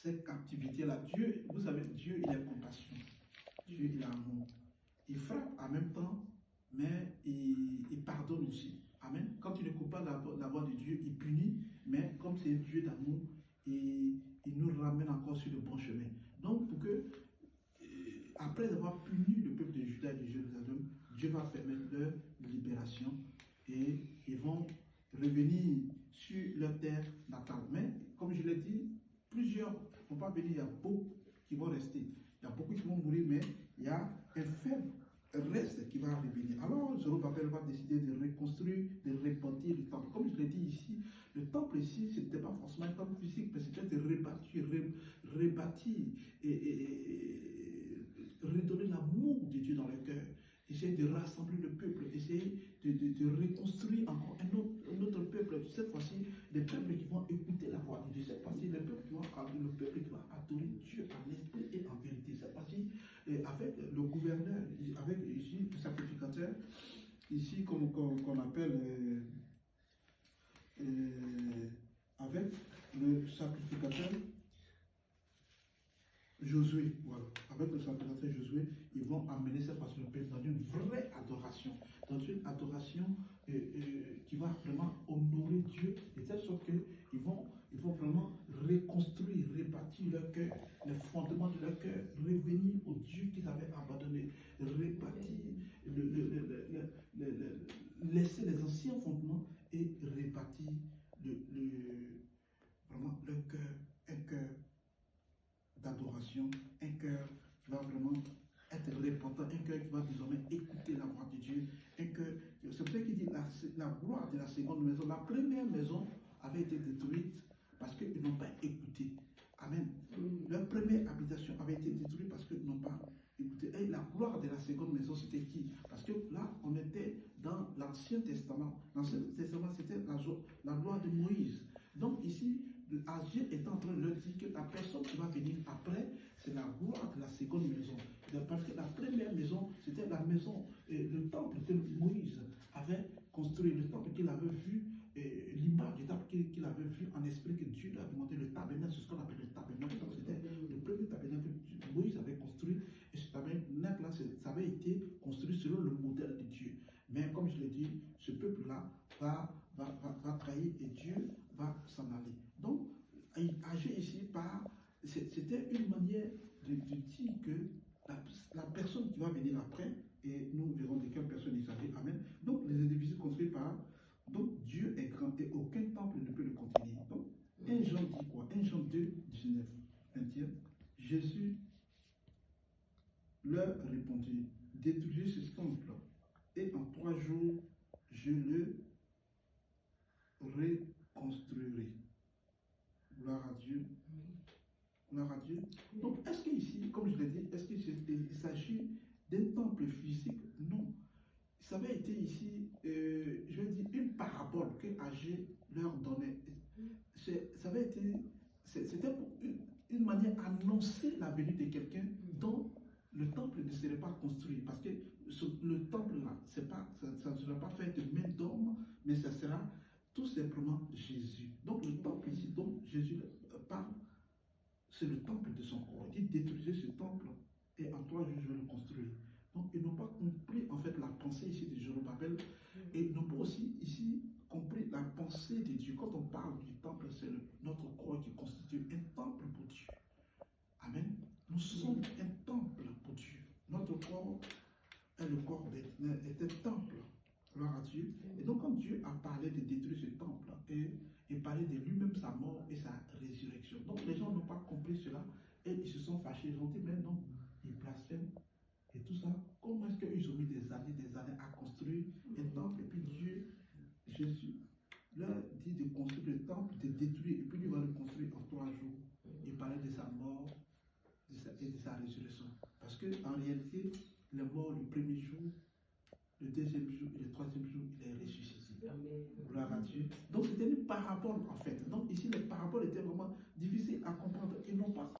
cette captivité-là. Dieu, vous savez, Dieu, il a compassion. Dieu, il a amour. Il frappe en même temps, mais il pardonne aussi. Amen. Quand il n'écoute pas la voix de Dieu, il punit, mais comme c'est un Dieu d'amour, il nous ramène encore sur le bon chemin. Donc, pour que, après avoir puni le peuple de Juda et de Jérusalem, Dieu va permettre leur libération et ils vont revenir sur leur terre natale. Mais, comme je l'ai dit, plusieurs ne vont pas venir, il y a beaucoup qui vont rester. Il y a beaucoup qui vont mourir, mais il y a un faible reste qui va revenir. Alors, Zorobabel va décider de reconstruire, de rebâtir le temple. Comme je l'ai dit ici, le temple ici, ce n'était pas forcément un temple physique, mais c'était de rebâtir et redonner l'amour de Dieu dans le cœur. Essayer de rassembler le peuple, essayer de reconstruire encore un autre peuple. Cette fois-ci, des peuples qui vont écouter la voix de Dieu. Cette fois-ci, le peuple qui va adorer Dieu en esprit et en vérité. Cette fois-ci, avec le gouverneur, avec ici le sacrificateur, ici qu'on appelle avec le sacrificateur Josué, voilà. Avec le sacrificateur Josué, ils vont amener cette fois-ci le peuple dans une vraie adoration, qui va vraiment honorer Dieu, de telle sorte qu'ils vont vraiment reconstruire, rebâtir leur cœur, les fondements de leur cœur, revenir au Dieu qu'ils avaient abandonné, rebâtir, laisser les anciens fondements et rebâtir vraiment leur cœur, un cœur d'adoration, un cœur qui va vraiment être repentant, un cœur qui va désormais écouter la voix de Dieu, un cœur, c'est pour ça qu'il dit la gloire de la seconde maison. La première maison avait été détruite parce qu'ils n'ont pas écouté. Amen. Leur première habitation avait été détruite parce qu'ils n'ont pas écouté. Et la gloire de la seconde maison, c'était qui? Parce que là, on était dans l'Ancien Testament. L'Ancien Testament, c'était la gloire de Moïse. Donc ici, Dieu est en train de leur dire que la personne qui va venir après, c'est la gloire de la seconde maison. Parce que la première maison, c'était la maison, le temple que Moïse avait construit, le temple qu'il avait vu, l'image du temple qu'il avait vu en esprit, que Dieu lui a demandé, le tabernacle, c'est ce qu'on appelle le tabernacle. Donc c'était le premier tabernacle que Moïse avait construit, et ce tabernacle-là, ça avait été construit selon le modèle de Dieu. Mais comme je l'ai dit, ce peuple-là va trahir et Dieu va s'en aller. Donc, agir ici c'était une manière de dire que la personne qui va venir après, et nous verrons de quelle personne il s'agit, amen. Donc, les édifices construits par, donc Dieu est grand et aucun temple ne peut le contenir. Donc, 1 Jean dit quoi? 1 Jean 2, 19, 21, Jésus leur répondit, détruisez ce temple, et en 3 jours, je le reconstruirai. Gloire à Dieu. Gloire à Dieu. Donc, est-ce qu'ici, comme je l'ai dit, est-ce qu'il s'agit d'un temple physique? Non. Ça avait été ici, je vais dire, une parabole que Agé leur donnait. Ça avait été, c'était pour une manière d'annoncer la venue de quelqu'un dont le temple ne serait pas construit. Parce que le temple-là, ça ne sera pas fait de main d'homme, mais ça sera tout simplement Jésus. Donc le temple ici dont Jésus parle, c'est le temple de son corps. Il dit détruisez ce temple et en 3 jours je vais le construire. Donc ils n'ont pas compris en fait la pensée ici de Zorobabel et ils n'ont pas aussi ici compris la pensée de Dieu. Quand on parle du temple, c'est notre corps qui constitue un temple pour Dieu. Amen. Nous sommes un temple pour Dieu. Notre corps est le corps est un temple. Gloire à Dieu. Et donc, quand Dieu a parlé de détruire ce temple, et parlé de lui-même, sa mort et sa résurrection. Donc, les gens n'ont pas compris cela et ils se sont fâchés. Ils ont dit, mais non, ils blasphèment. Et tout ça, comment est-ce qu'ils ont mis des années à construire un temple et puis Dieu, Jésus, leur dit de construire le temple, de détruire, et puis lui va le construire en 3 jours. Il parlait de sa mort et de sa résurrection. Parce qu'en réalité, il est mort le premier jour, le deuxième jour et le troisième jour, il est ressuscité. Gloire à Dieu. Donc c'était une parabole en fait. Donc ici, les paraboles étaient vraiment difficiles à comprendre. Ils n'ont pas